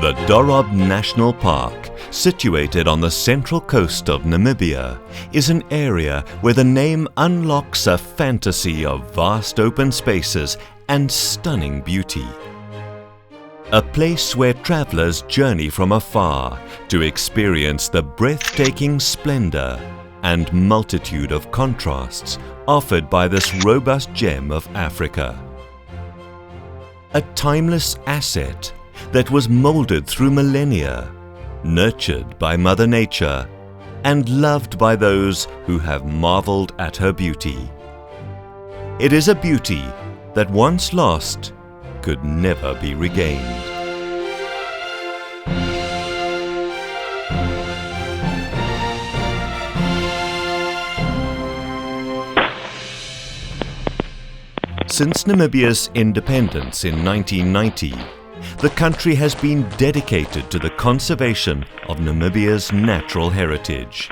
The Dorob National Park, situated on the central coast of Namibia, is an area where the name unlocks a fantasy of vast open spaces and stunning beauty. A place where travelers journey from afar to experience the breathtaking splendor and multitude of contrasts offered by this robust gem of Africa. A timeless asset that was molded through millennia, nurtured by Mother Nature, and loved by those who have marveled at her beauty. It is a beauty that once lost could never be regained. Since Namibia's independence in 1990, the country has been dedicated to the conservation of Namibia's natural heritage.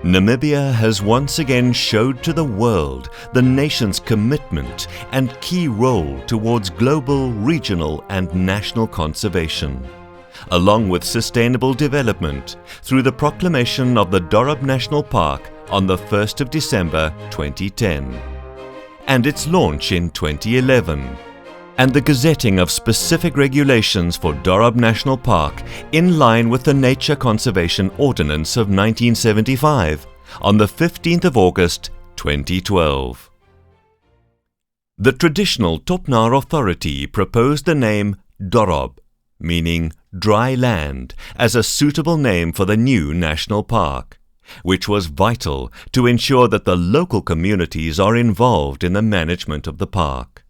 Namibia has once again showed to the world the nation's commitment and key role towards global, regional and national conservation, along with sustainable development through the proclamation of the Dorob National Park on the 1st of December 2010, and its launch in 2011, and the gazetting of specific regulations for Dorob National Park in line with the Nature Conservation Ordinance of 1975 on the 15th of August 2012. The traditional Topnar authority proposed the name Dorob, meaning dry land, as a suitable name for the new national park, which was vital to ensure that the local communities are involved in the management of the park.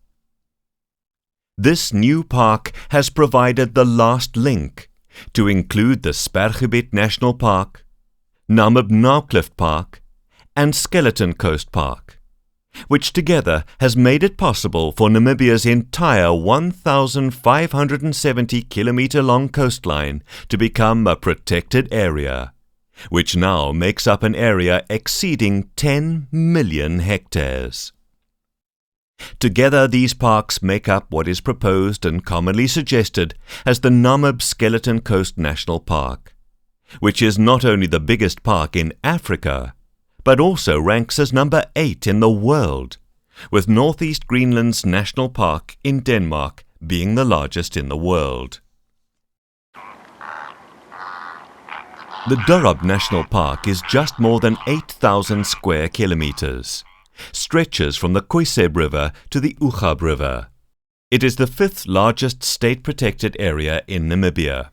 This new park has provided the last link to include the Sperrgebied National Park, Namib Park and Skeleton Coast Park, which together has made it possible for Namibia's entire 1,570-kilometer-long coastline to become a protected area, which now makes up an area exceeding 10 million hectares. Together, these parks make up what is proposed and commonly suggested as the Namib Skeleton Coast National Park, which is not only the biggest park in Africa, but also ranks as number 8 in the world, with Northeast Greenland's National Park in Denmark being the largest in the world. The Dorob National Park is just more than 8,000 square kilometers. Stretches from the Koiseb River to the Oegab River. It is the 5th largest state-protected area in Namibia.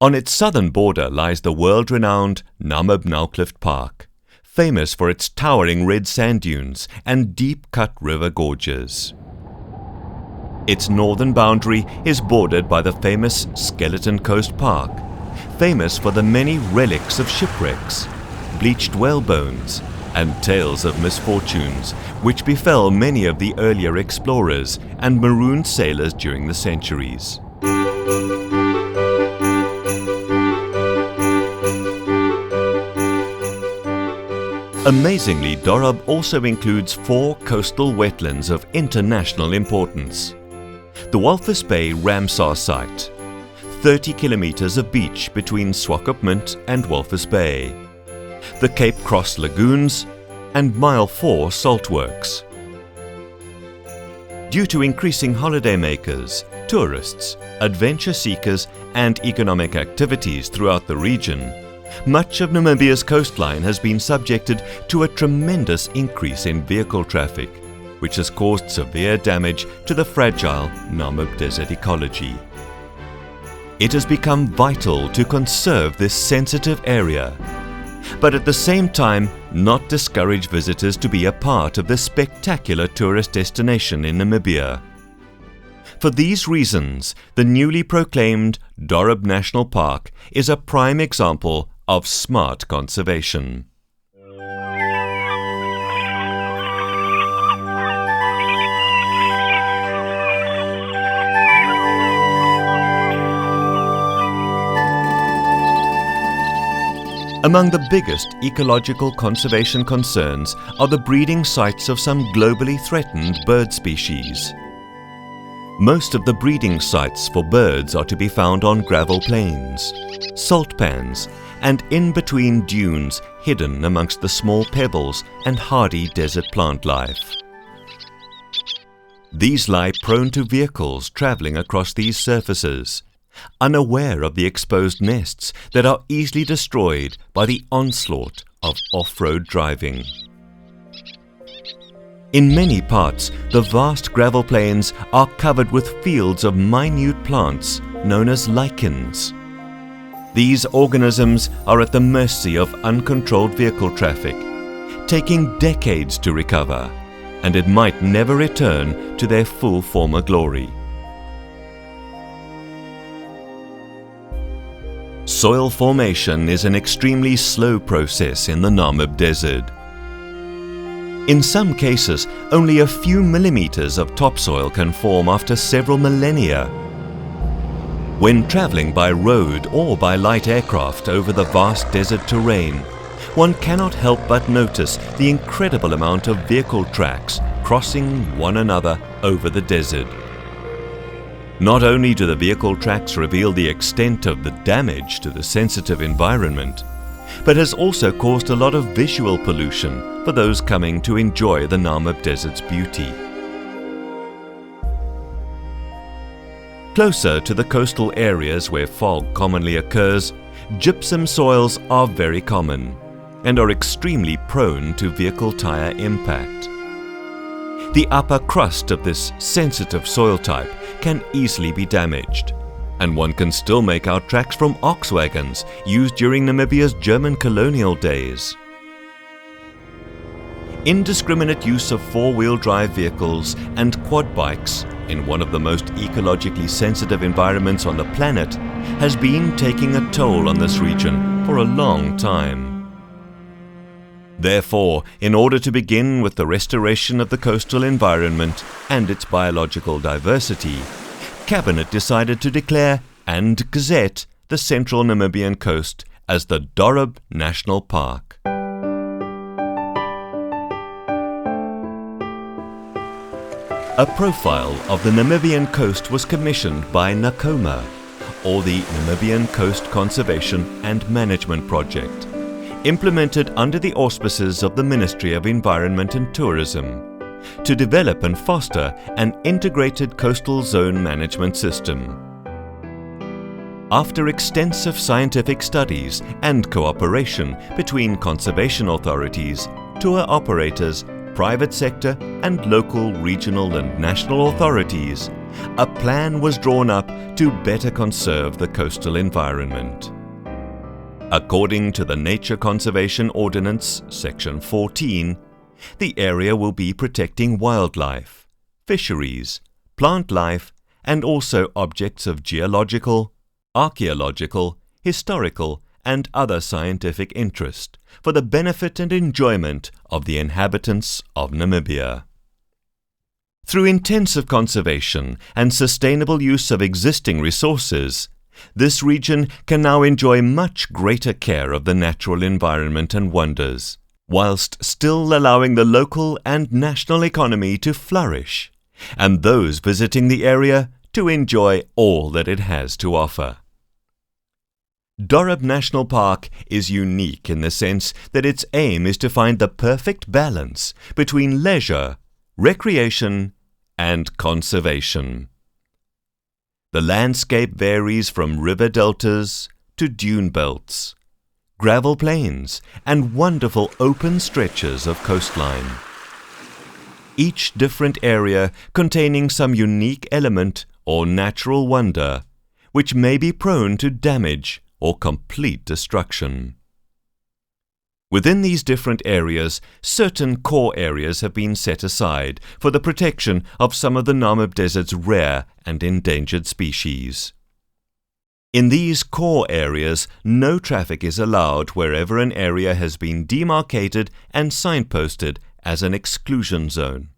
On its southern border lies the world-renowned Namib Park, famous for its towering red sand dunes and deep-cut river gorges. Its northern boundary is bordered by the famous Skeleton Coast Park, famous for the many relics of shipwrecks, bleached whale bones, and tales of misfortunes which befell many of the earlier explorers and marooned sailors during the centuries. Amazingly, Dorob also includes 4 coastal wetlands of international importance. The Walvis Bay Ramsar site, 30 kilometers of beach between Swakopmund and Walvis Bay, the Cape Cross Lagoons, and Mile 4 saltworks. Due to increasing holidaymakers, tourists, adventure seekers, and economic activities throughout the region, much of Namibia's coastline has been subjected to a tremendous increase in vehicle traffic, which has caused severe damage to the fragile Namib desert ecology. It has become vital to conserve this sensitive area, but at the same time not discourage visitors to be a part of this spectacular tourist destination in Namibia. For these reasons, the newly proclaimed Dorob National Park is a prime example of smart conservation. Among the biggest ecological conservation concerns are the breeding sites of some globally threatened bird species. Most of the breeding sites for birds are to be found on gravel plains, salt pans, and in between dunes hidden amongst the small pebbles and hardy desert plant life. These lie prone to vehicles traveling across these surfaces, unaware of the exposed nests that are easily destroyed by the onslaught of off-road driving. In many parts, the vast gravel plains are covered with fields of minute plants known as lichens. These organisms are at the mercy of uncontrolled vehicle traffic, taking decades to recover, and it might never return to their full former glory. Soil formation is an extremely slow process in the Namib Desert. In some cases, only a few millimeters of topsoil can form after several millennia. When traveling by road or by light aircraft over the vast desert terrain, one cannot help but notice the incredible amount of vehicle tracks crossing one another over the desert. Not only do the vehicle tracks reveal the extent of the damage to the sensitive environment, but has also caused a lot of visual pollution for those coming to enjoy the Namib Desert's beauty. Closer to the coastal areas where fog commonly occurs, gypsum soils are very common and are extremely prone to vehicle tire impact. The upper crust of this sensitive soil type can easily be damaged, and one can still make out tracks from ox wagons used during Namibia's German colonial days. Indiscriminate use of four-wheel drive vehicles and quad bikes in one of the most ecologically sensitive environments on the planet has been taking a toll on this region for a long time. Therefore, in order to begin with the restoration of the coastal environment and its biological diversity, Cabinet decided to declare and gazette the central Namibian coast as the Dorob National Park. A profile of the Namibian coast was commissioned by NACOMA, or the Namibian Coast Conservation and Management Project, implemented under the auspices of the Ministry of Environment and Tourism, to develop and foster an integrated coastal zone management system. After extensive scientific studies and cooperation between conservation authorities, tour operators, private sector and local, regional and national authorities, a plan was drawn up to better conserve the coastal environment. According to the Nature Conservation Ordinance, Section 14, the area will be protecting wildlife, fisheries, plant life, and also objects of geological, archaeological, historical, and other scientific interest for the benefit and enjoyment of the inhabitants of Namibia. Through intensive conservation and sustainable use of existing resources, this region can now enjoy much greater care of the natural environment and wonders, whilst still allowing the local and national economy to flourish, and those visiting the area to enjoy all that it has to offer. Dorob National Park is unique in the sense that its aim is to find the perfect balance between leisure, recreation, and conservation. The landscape varies from river deltas to dune belts, gravel plains, and wonderful open stretches of coastline. Each different area containing some unique element or natural wonder, which may be prone to damage or complete destruction. Within these different areas, certain core areas have been set aside for the protection of some of the Namib Desert's rare and endangered species. In these core areas, no traffic is allowed wherever an area has been demarcated and signposted as an exclusion zone.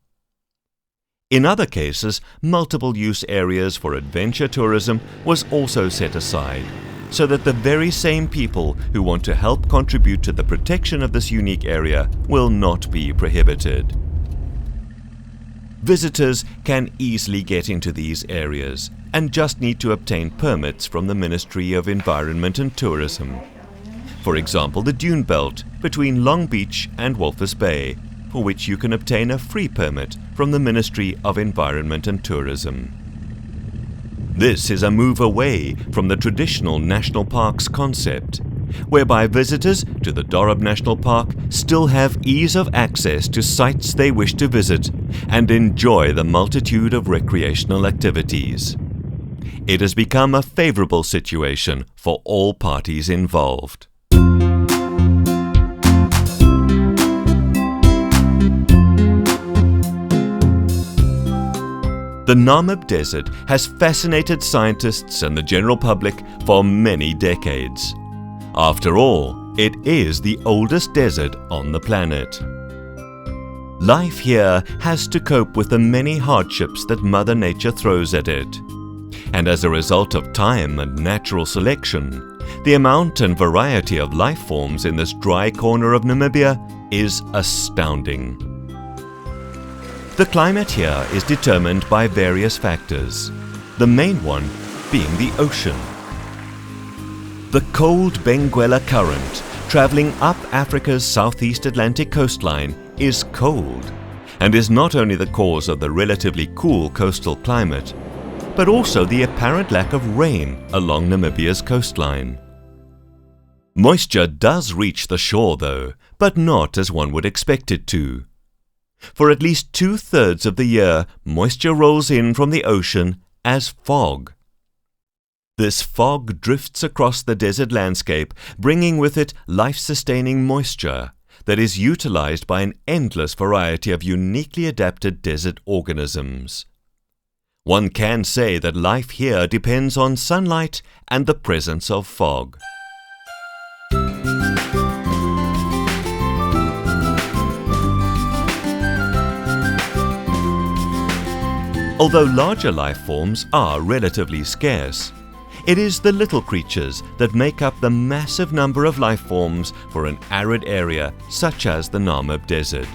In other cases, multiple use areas for adventure tourism was also set aside, so that the very same people who want to help contribute to the protection of this unique area will not be prohibited. Visitors can easily get into these areas and just need to obtain permits from the Ministry of Environment and Tourism. For example, the dune belt between Long Beach and Walvis Bay, for which you can obtain a free permit from the Ministry of Environment and Tourism. This is a move away from the traditional national parks concept, whereby visitors to the Dorob National Park still have ease of access to sites they wish to visit and enjoy the multitude of recreational activities. It has become a favorable situation for all parties involved. The Namib Desert has fascinated scientists and the general public for many decades. After all, it is the oldest desert on the planet. Life here has to cope with the many hardships that Mother Nature throws at it. And as a result of time and natural selection, the amount and variety of life forms in this dry corner of Namibia is astounding. The climate here is determined by various factors, the main one being the ocean. The cold Benguela Current, traveling up Africa's southeast Atlantic coastline, is cold and is not only the cause of the relatively cool coastal climate, but also the apparent lack of rain along Namibia's coastline. Moisture does reach the shore though, but not as one would expect it to. For at least 2/3 of the year, moisture rolls in from the ocean as fog. This fog drifts across the desert landscape, bringing with it life-sustaining moisture that is utilized by an endless variety of uniquely adapted desert organisms. One can say that life here depends on sunlight and the presence of fog. Although larger life forms are relatively scarce, it is the little creatures that make up the massive number of life forms for an arid area such as the Namib Desert.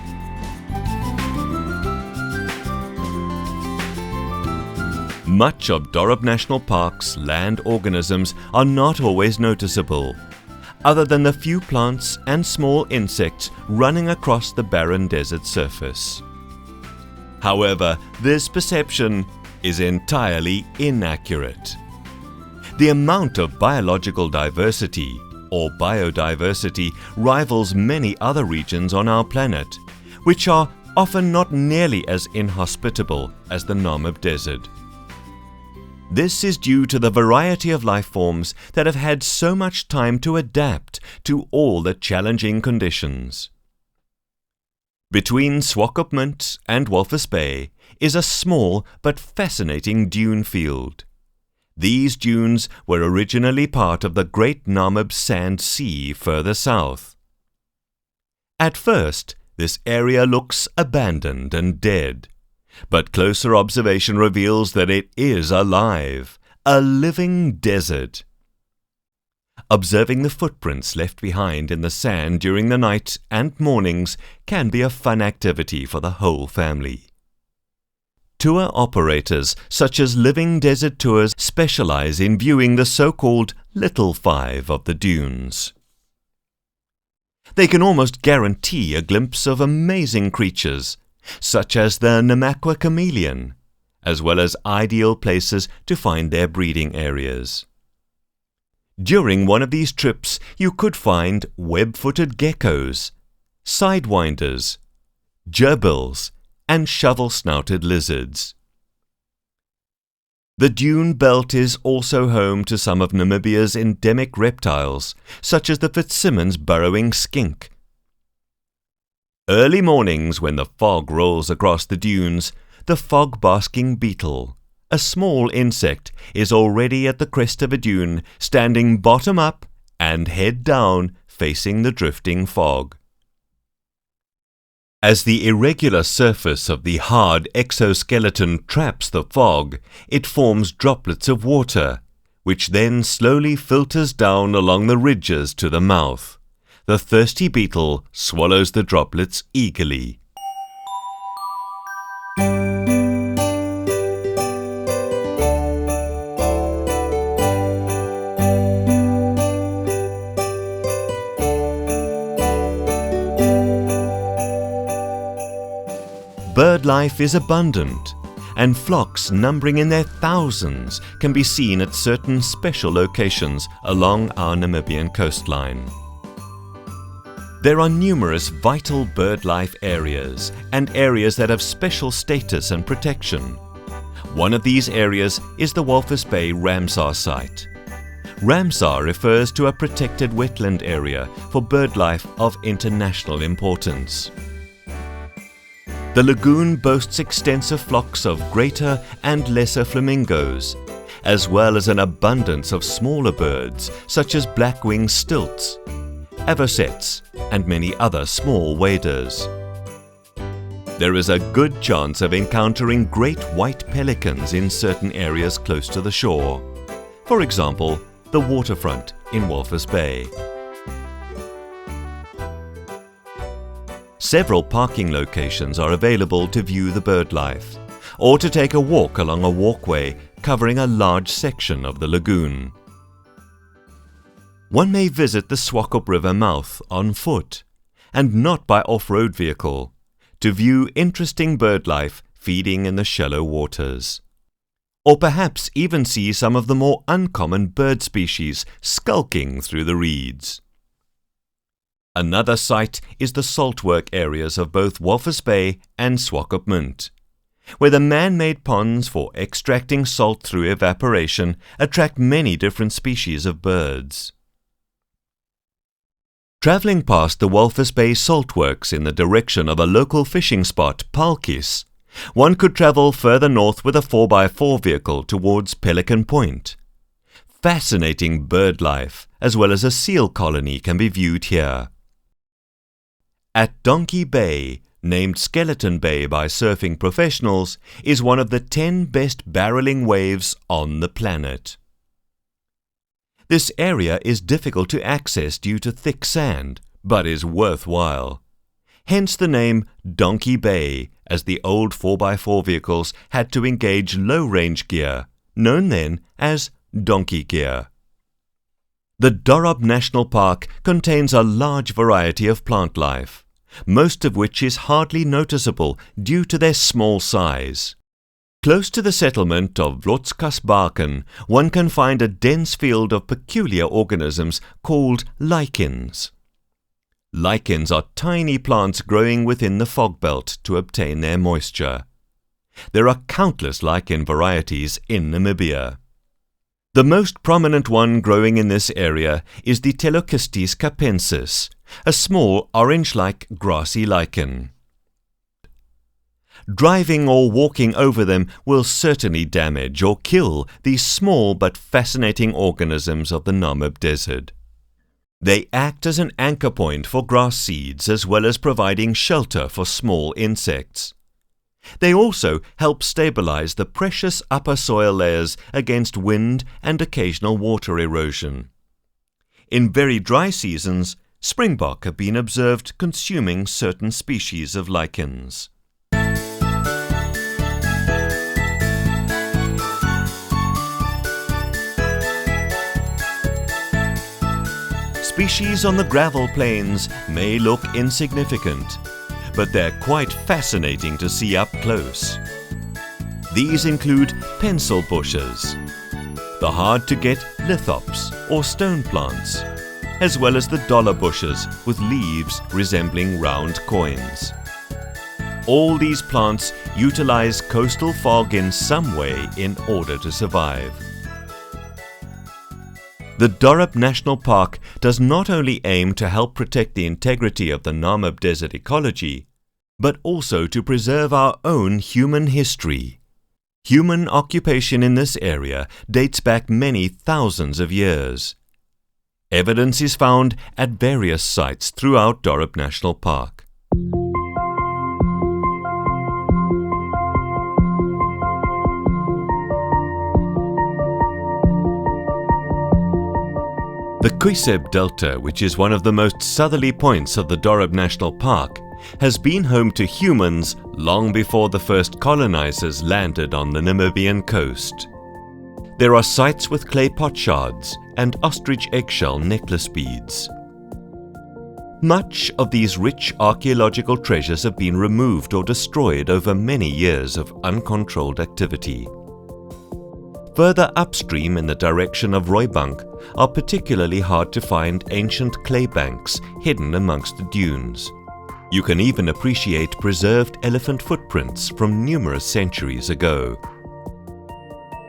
Much of Dorob National Park's land organisms are not always noticeable, other than the few plants and small insects running across the barren desert surface. However, this perception is entirely inaccurate. The amount of biological diversity, or biodiversity, rivals many other regions on our planet, which are often not nearly as inhospitable as the Namib Desert. This is due to the variety of life forms that have had so much time to adapt to all the challenging conditions. Between Swakopmund and Walvis Bay is a small but fascinating dune field. These dunes were originally part of the Great Namib Sand Sea further south. At first, this area looks abandoned and dead, but closer observation reveals that it is alive, a living desert. Observing the footprints left behind in the sand during the night and mornings can be a fun activity for the whole family. Tour operators such as Living Desert Tours specialize in viewing the so-called Little Five of the dunes. They can almost guarantee a glimpse of amazing creatures, such as the Namakwa chameleon, as well as ideal places to find their breeding areas. During one of these trips, you could find web-footed geckos, sidewinders, gerbils, and shovel-snouted lizards. The dune belt is also home to some of Namibia's endemic reptiles, such as the Fitzsimmons burrowing skink. Early mornings, when the fog rolls across the dunes, the fog-basking beetle, a small insect, is already at the crest of a dune, standing bottom up and head down, facing the drifting fog. As the irregular surface of the hard exoskeleton traps the fog, it forms droplets of water, which then slowly filters down along the ridges to the mouth. The thirsty beetle swallows the droplets eagerly. bird life is abundant, and flocks numbering in their thousands can be seen at certain special locations along our Namibian coastline. There are numerous vital bird life areas and areas that have special status and protection. One of these areas is the Walvis Bay Ramsar site. Ramsar refers to a protected wetland area for birdlife of international importance. The lagoon boasts extensive flocks of greater and lesser flamingos, as well as an abundance of smaller birds such as black-winged stilts, avocets, and many other small waders. There is a good chance of encountering great white pelicans in certain areas close to the shore. For example, the waterfront in Walvis Bay. Several parking locations are available to view the birdlife, or to take a walk along a walkway covering a large section of the lagoon. One may visit the Swakop River mouth on foot, and not by off-road vehicle, to view interesting birdlife feeding in the shallow waters. Or perhaps even see some of the more uncommon bird species skulking through the reeds. Another site is the saltwork areas of both Walvis Bay and Swakopmund, where the man-made ponds for extracting salt through evaporation attract many different species of birds. Travelling past the Walvis Bay saltworks in the direction of a local fishing spot, Palkis, one could travel further north with a 4x4 vehicle towards Pelican Point. Fascinating bird life, as well as a seal colony, can be viewed here. At Donkey Bay, named Skeleton Bay by surfing professionals, is one of the 10 best barreling waves on the planet. This area is difficult to access due to thick sand, but is worthwhile. Hence the name Donkey Bay, as the old 4x4 vehicles had to engage low-range gear, known then as donkey gear. The Dorob National Park contains a large variety of plant life, most of which is hardly noticeable due to their small size. Close to the settlement of Vlotskasbaken, one can find a dense field of peculiar organisms called lichens. Lichens are tiny plants growing within the fog belt to obtain their moisture. There are countless lichen varieties in Namibia. The most prominent one growing in this area is the Telocystis capensis, a small orange-like grassy lichen. Driving or walking over them will certainly damage or kill these small but fascinating organisms of the Namib Desert. They act as an anchor point for grass seeds as well as providing shelter for small insects. They also help stabilize the precious upper soil layers against wind and occasional water erosion. In very dry seasons, springbok have been observed consuming certain species of lichens. Species on the gravel plains may look insignificant, but they're quite fascinating to see up close. These include pencil bushes, the hard-to-get lithops or stone plants, as well as the dollar bushes with leaves resembling round coins. All these plants utilize coastal fog in some way in order to survive. The Dorob National Park does not only aim to help protect the integrity of the Namib Desert ecology, but also to preserve our own human history. Human occupation in this area dates back many thousands of years. Evidence is found at various sites throughout Dorob National Park. The Kuiseb Delta, which is one of the most southerly points of the Dorob National Park, has been home to humans long before the first colonizers landed on the Namibian coast. There are sites with clay pot shards and ostrich eggshell necklace beads. Much of these rich archaeological treasures have been removed or destroyed over many years of uncontrolled activity. Further upstream in the direction of Rooibank are particularly hard to find ancient clay banks hidden amongst the dunes. You can even appreciate preserved elephant footprints from numerous centuries ago.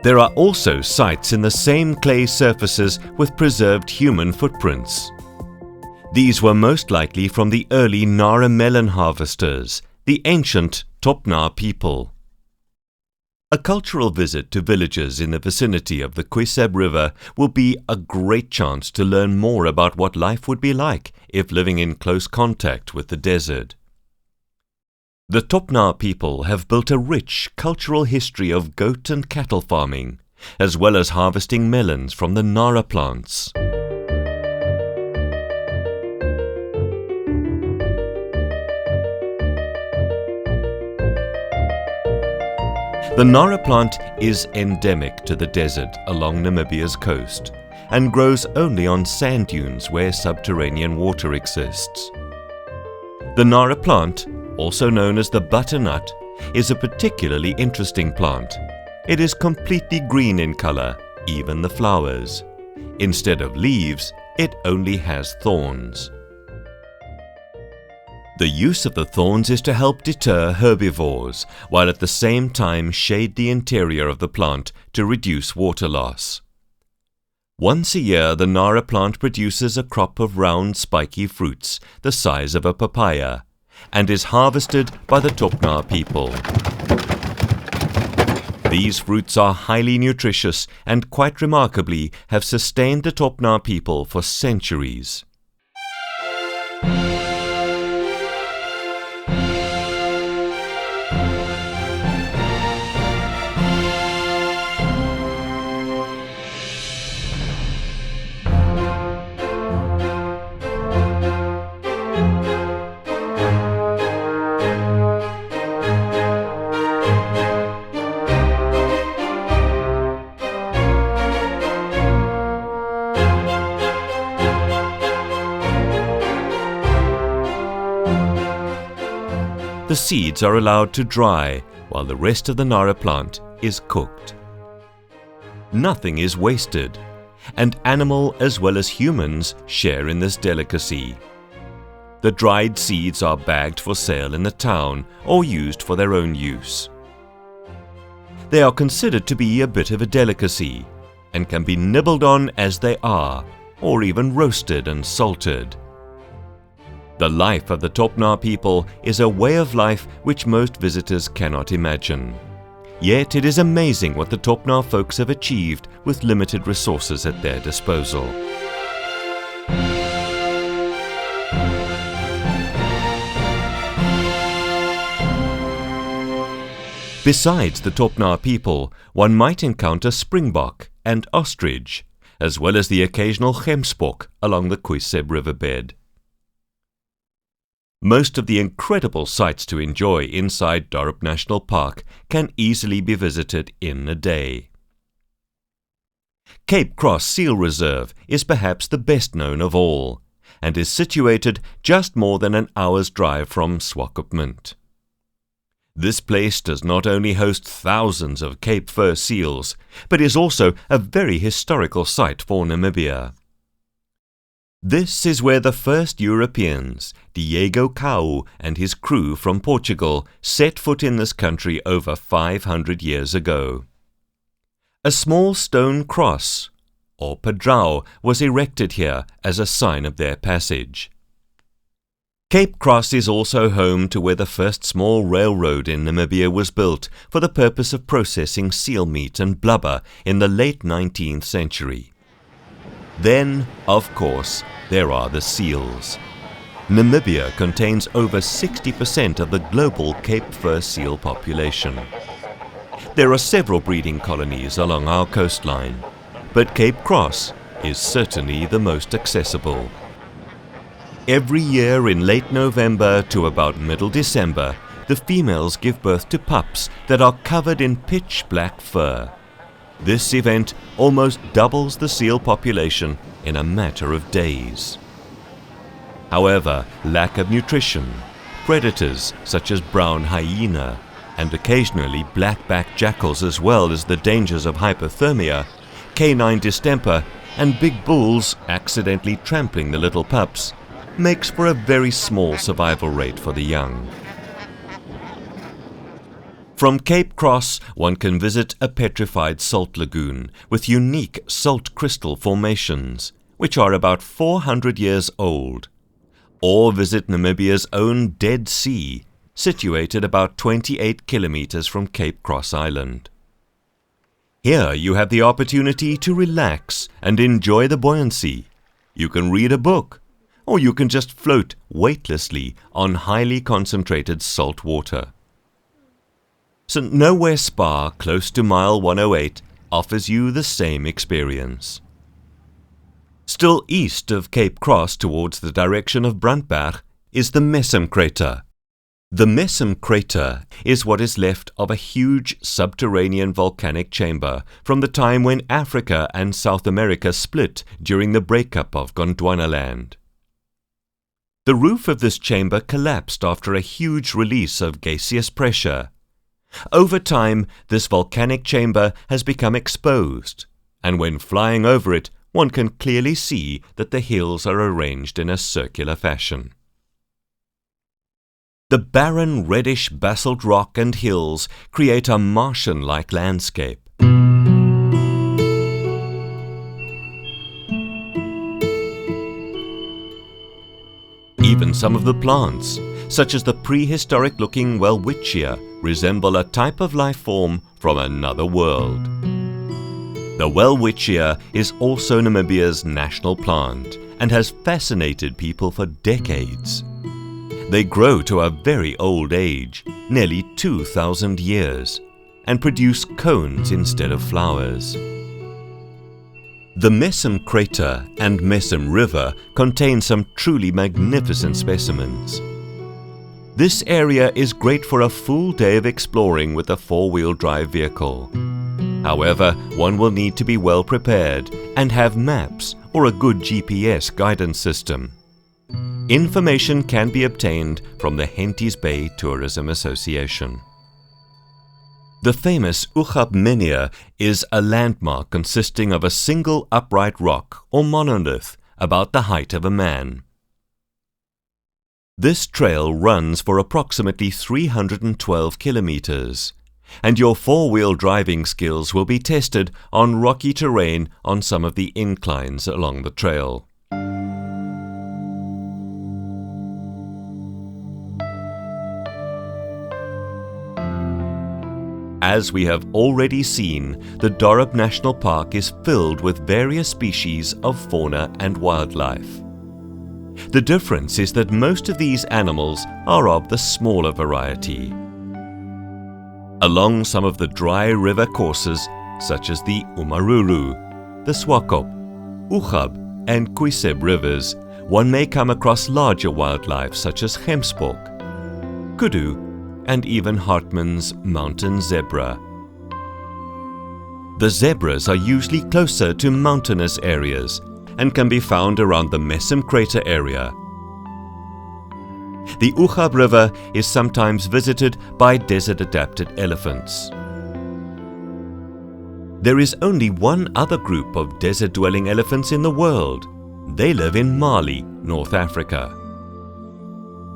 There are also sites in the same clay surfaces with preserved human footprints. These were most likely from the early Nara melon harvesters, the ancient Topna people. A cultural visit to villages in the vicinity of the Kwiseb River will be a great chance to learn more about what life would be like if living in close contact with the desert. The Topna people have built a rich cultural history of goat and cattle farming, as well as harvesting melons from the Nara plants. The Nara plant is endemic to the desert along Namibia's coast and grows only on sand dunes where subterranean water exists. The Nara plant, also known as the butternut, is a particularly interesting plant. It is completely green in color, even the flowers. Instead of leaves, it only has thorns. The use of the thorns is to help deter herbivores, while at the same time shade the interior of the plant to reduce water loss. Once a year, the Nara plant produces a crop of round, spiky fruits the size of a papaya, and is harvested by the Topna people. These fruits are highly nutritious and, quite remarkably, have sustained the Topna people for centuries. The seeds are allowed to dry while the rest of the Nara plant is cooked. Nothing is wasted, and animal as well as humans share in this delicacy. The dried seeds are bagged for sale in the town or used for their own use. They are considered to be a bit of a delicacy and can be nibbled on as they are, or even roasted and salted. The life of the Topna people is a way of life which most visitors cannot imagine. Yet it is amazing what the Topna folks have achieved with limited resources at their disposal. Besides the Topna people, one might encounter springbok and ostrich, as well as the occasional gemsbok along the Kwiseb riverbed. Most of the incredible sights to enjoy inside Dorob National Park can easily be visited in a day. Cape Cross Seal Reserve is perhaps the best known of all, and is situated just more than an hour's drive from Swakopmund. This place does not only host thousands of Cape fur seals, but is also a very historical site for Namibia. This is where the first Europeans, Diego Cao and his crew from Portugal, set foot in this country over 500 years ago. A small stone cross, or padrao, was erected here as a sign of their passage. Cape Cross is also home to where the first small railroad in Namibia was built for the purpose of processing seal meat and blubber in the late 19th century. Then, of course, there are the seals. Namibia contains over 60% of the global Cape fur seal population. There are several breeding colonies along our coastline, but Cape Cross is certainly the most accessible. Every year in late November to about middle December, the females give birth to pups that are covered in pitch black fur. This event almost doubles the seal population in a matter of days. However, lack of nutrition, predators such as brown hyena, and occasionally black-backed jackals, as well as the dangers of hypothermia, canine distemper, and big bulls accidentally trampling the little pups, makes for a very small survival rate for the young. From Cape Cross, one can visit a petrified salt lagoon with unique salt crystal formations, which are about 400 years old, or visit Namibia's own Dead Sea, situated about 28 kilometers from Cape Cross Island. Here you have the opportunity to relax and enjoy the buoyancy. You can read a book, or you can just float weightlessly on highly concentrated salt water. St. Nowhere Spa, close to mile 108, offers you the same experience. Still east of Cape Cross towards the direction of Brandberg is the Messam crater. The Messam crater is what is left of a huge subterranean volcanic chamber from the time when Africa and South America split during the breakup of Gondwanaland. The roof of this chamber collapsed after a huge release of gaseous pressure. Over time, this volcanic chamber has become exposed, and when flying over it, one can clearly see that the hills are arranged in a circular fashion. The barren reddish basalt rock and hills create a Martian-like landscape. Even some of the plants, such as the prehistoric-looking welwitschia, resemble a type of life form from another world. The welwitschia is also Namibia's national plant and has fascinated people for decades. They grow to a very old age, nearly 2,000 years, and produce cones instead of flowers. The Messam crater and Messam River contain some truly magnificent specimens. This area is great for a full day of exploring with a four-wheel drive vehicle. However, one will need to be well prepared and have maps or a good GPS guidance system. Information can be obtained from the Henties Bay Tourism Association. The famous Oegabmenia is a landmark consisting of a single upright rock or monolith about the height of a man. This trail runs for approximately 312 kilometers, and your four-wheel driving skills will be tested on rocky terrain on some of the inclines along the trail. As we have already seen, the Dorob National Park is filled with various species of fauna and wildlife. The difference is that most of these animals are of the smaller variety. Along some of the dry river courses, such as the Umaruru, the Swakop, Oegab, and Kwiseb rivers, one may come across larger wildlife such as gemsbok, kudu, and even Hartmann's mountain zebra. The zebras are usually closer to mountainous areas and can be found around the Messam crater area. The Oegab River is sometimes visited by desert-adapted elephants. There is only one other group of desert-dwelling elephants in the world. They live in Mali, North Africa.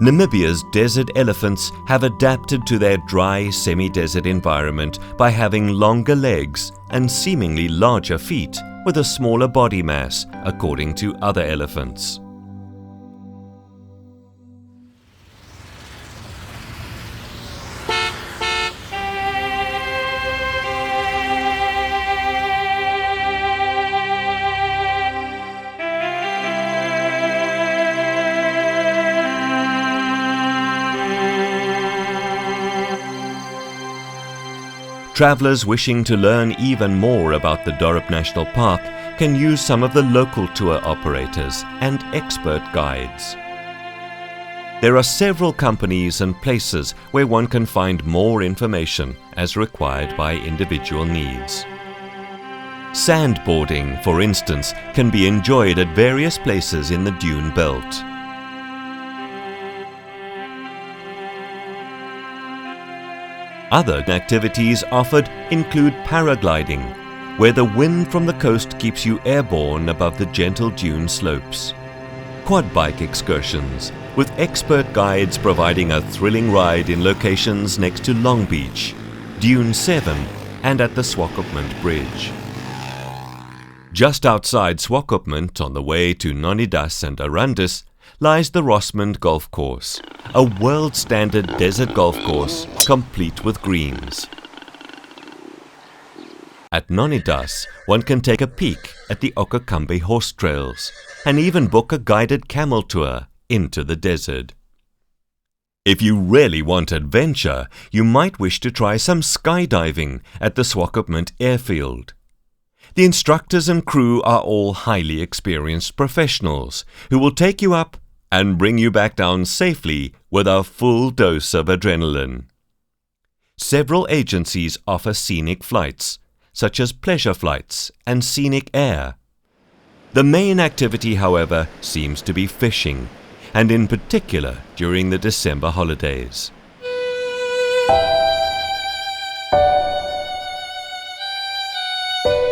Namibia's desert elephants have adapted to their dry, semi-desert environment by having longer legs and seemingly larger feet with a smaller body mass, according to other elephants. Travelers wishing to learn even more about the Dorob National Park can use some of the local tour operators and expert guides. There are several companies and places where one can find more information as required by individual needs. Sandboarding, for instance, can be enjoyed at various places in the dune belt. Other activities offered include paragliding, where the wind from the coast keeps you airborne above the gentle dune slopes. Quad bike excursions, with expert guides providing a thrilling ride in locations next to Long Beach, Dune 7 and at the Swakopmund Bridge. Just outside Swakopmund, on the way to Nonidas and Arandis, lies the Rossmond Golf Course, a world-standard desert golf course complete with greens. At Nonidas, one can take a peek at the Okakambe horse trails and even book a guided camel tour into the desert. If you really want adventure, you might wish to try some skydiving at the Swakopmund airfield. The instructors and crew are all highly experienced professionals who will take you up and bring you back down safely with a full dose of adrenaline. Several agencies offer scenic flights, such as pleasure flights and scenic air. The main activity, however, seems to be fishing, and in particular during the December holidays.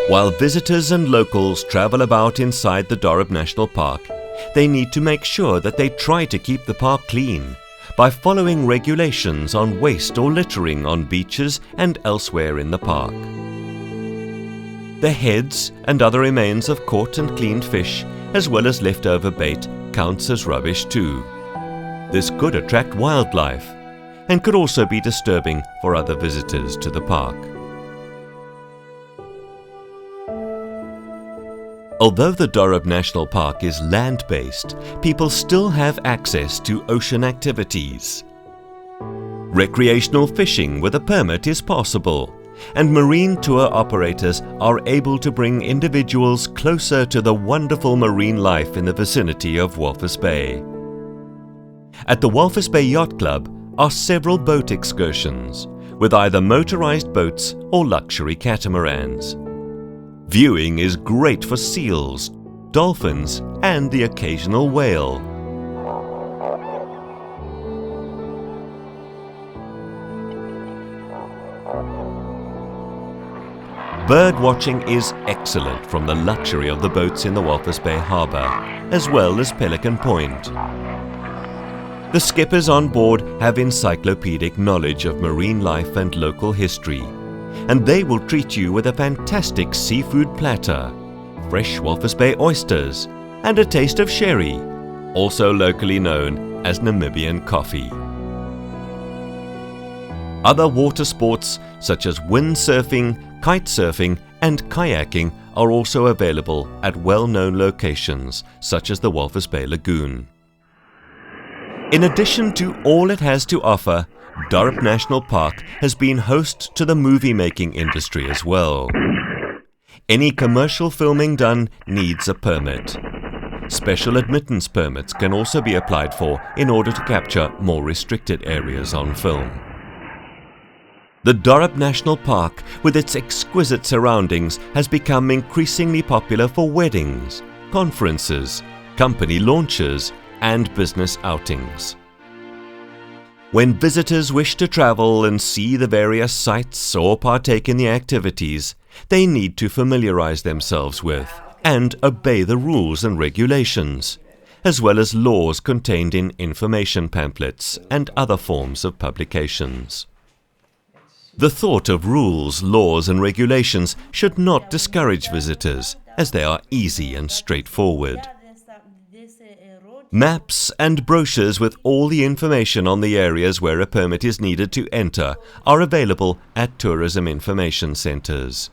While visitors and locals travel about inside the Dorob National Park, they need to make sure that they try to keep the park clean by following regulations on waste or littering on beaches and elsewhere in the park. The heads and other remains of caught and cleaned fish, as well as leftover bait, counts as rubbish too. This could attract wildlife and could also be disturbing for other visitors to the park. Although the Dorob National Park is land-based, people still have access to ocean activities. Recreational fishing with a permit is possible, and marine tour operators are able to bring individuals closer to the wonderful marine life in the vicinity of Walvis Bay. At the Walvis Bay Yacht Club are several boat excursions, with either motorized boats or luxury catamarans. Viewing is great for seals, dolphins, and the occasional whale. Bird watching is excellent from the luxury of the boats in the Walvis Bay Harbour, as well as Pelican Point. The skippers on board have encyclopedic knowledge of marine life and local history, and they will treat you with a fantastic seafood platter, fresh Walvis Bay oysters, and a taste of sherry, also locally known as Namibian coffee. Other water sports such as windsurfing, kite surfing, and kayaking are also available at well-known locations such as the Walvis Bay Lagoon. In addition to all it has to offer, Dorob National Park has been host to the movie-making industry as well. Any commercial filming done needs a permit. Special admittance permits can also be applied for in order to capture more restricted areas on film. The Dorob National Park, with its exquisite surroundings, has become increasingly popular for weddings, conferences, company launches, and business outings. When visitors wish to travel and see the various sites or partake in the activities, they need to familiarize themselves with and obey the rules and regulations, as well as laws contained in information pamphlets and other forms of publications. The thought of rules, laws, and regulations should not discourage visitors, as they are easy and straightforward. Maps and brochures with all the information on the areas where a permit is needed to enter are available at tourism information centres.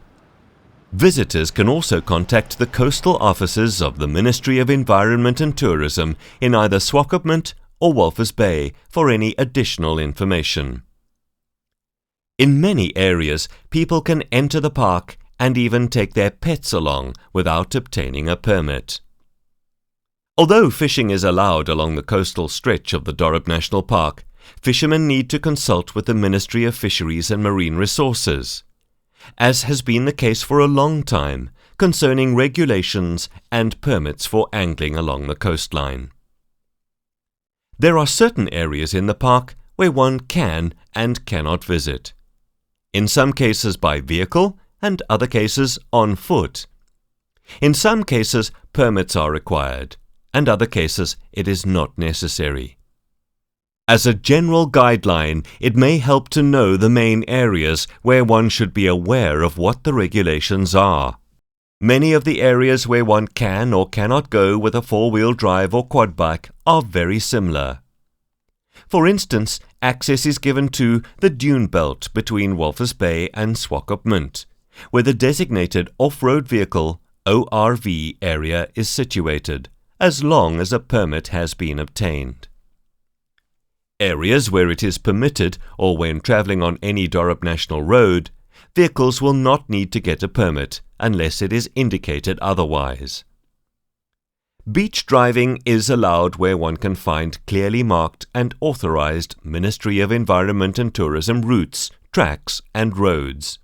Visitors can also contact the coastal offices of the Ministry of Environment and Tourism in either Swakopmund or Walvis Bay for any additional information. In many areas, people can enter the park and even take their pets along without obtaining a permit. Although fishing is allowed along the coastal stretch of the Dorob National Park, fishermen need to consult with the Ministry of Fisheries and Marine Resources, as has been the case for a long time concerning regulations and permits for angling along the coastline. There are certain areas in the park where one can and cannot visit, in some cases by vehicle and other cases on foot. In some cases, permits are required, and other cases it is not necessary. As a general guideline, it may help to know the main areas where one should be aware of what the regulations are. Many of the areas where one can or cannot go with a four-wheel drive or quad bike are very similar. For instance, access is given to the dune belt between Walvis Bay and Swakopmund, where the designated off-road vehicle ORV area is situated, as long as a permit has been obtained. Areas where it is permitted, or when travelling on any Dorob National Road, vehicles will not need to get a permit unless it is indicated otherwise. Beach driving is allowed where one can find clearly marked and authorised Ministry of Environment and Tourism routes, tracks and roads.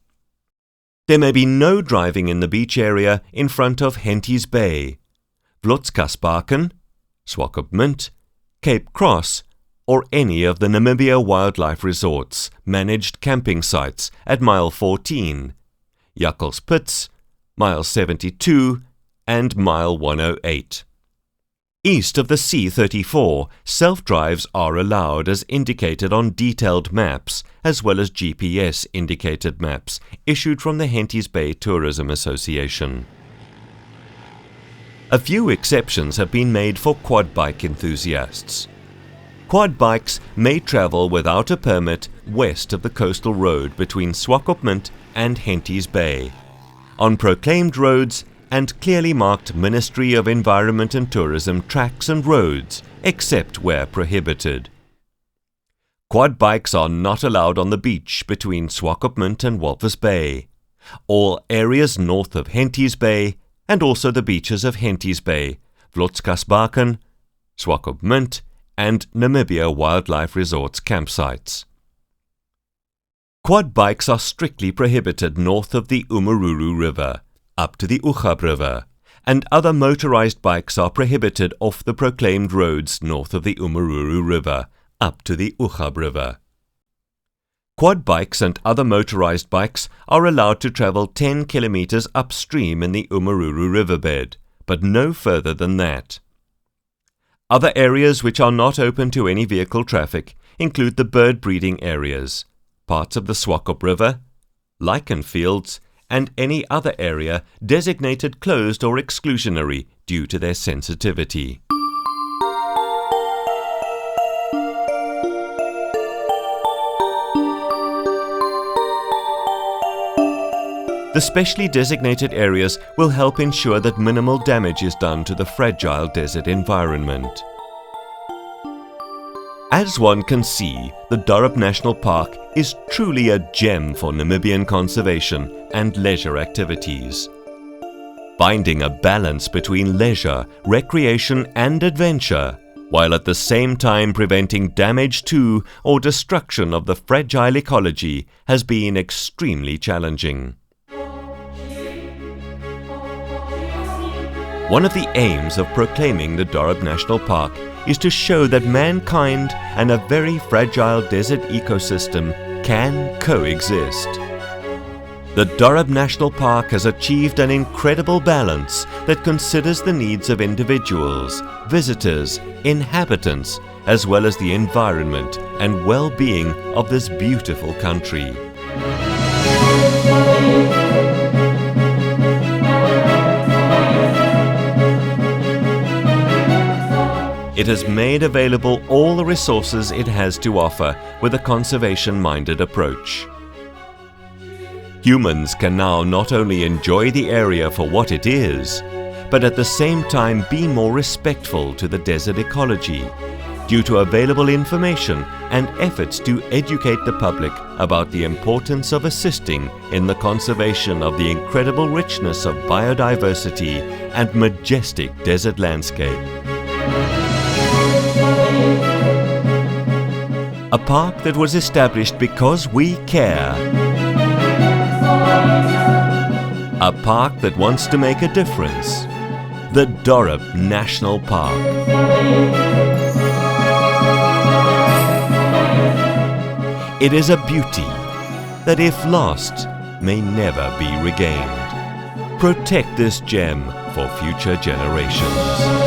There may be no driving in the beach area in front of Henties Bay, Vlotskasbaken, Swakopmund, Cape Cross, or any of the Namibia wildlife resorts, managed camping sites at mile 14, Jakkals Pits, mile 72 and mile 108. East of the C34, self-drives are allowed as indicated on detailed maps, as well as GPS-indicated maps issued from the Henties Bay Tourism Association. A few exceptions have been made for quad bike enthusiasts. Quad bikes may travel without a permit west of the coastal road between Swakopmund and Henties Bay, on proclaimed roads and clearly marked Ministry of Environment and Tourism tracks and roads, except where prohibited. Quad bikes are not allowed on the beach between Swakopmund and Walvis Bay, all areas north of Henties Bay, and also the beaches of Henties Bay, Vlotskasbaken, Swakopmund, and Namibia Wildlife Resorts campsites. Quad bikes are strictly prohibited north of the Umaruru River, up to the Uchab River, and other motorized bikes are prohibited off the proclaimed roads north of the Umaruru River, up to the Uchab River. Quad bikes and other motorized bikes are allowed to travel 10 kilometers upstream in the Umaruru riverbed, but no further than that. Other areas which are not open to any vehicle traffic include the bird breeding areas, parts of the Swakop River, lichen fields, and any other area designated closed or exclusionary due to their sensitivity. The specially designated areas will help ensure that minimal damage is done to the fragile desert environment. As one can see, the Dorob National Park is truly a gem for Namibian conservation and leisure activities. Finding a balance between leisure, recreation and adventure, while at the same time preventing damage to or destruction of the fragile ecology, has been extremely challenging. One of the aims of proclaiming the Dorob National Park is to show that mankind and a very fragile desert ecosystem can coexist. The Dorob National Park has achieved an incredible balance that considers the needs of individuals, visitors, inhabitants, as well as the environment and well-being of this beautiful country. It has made available all the resources it has to offer with a conservation-minded approach. Humans can now not only enjoy the area for what it is, but at the same time be more respectful to the desert ecology, due to available information and efforts to educate the public about the importance of assisting in the conservation of the incredible richness of biodiversity and majestic desert landscape. A park that was established because we care. A park that wants to make a difference. The Dorob National Park. It is a beauty that if lost, may never be regained. Protect this gem for future generations.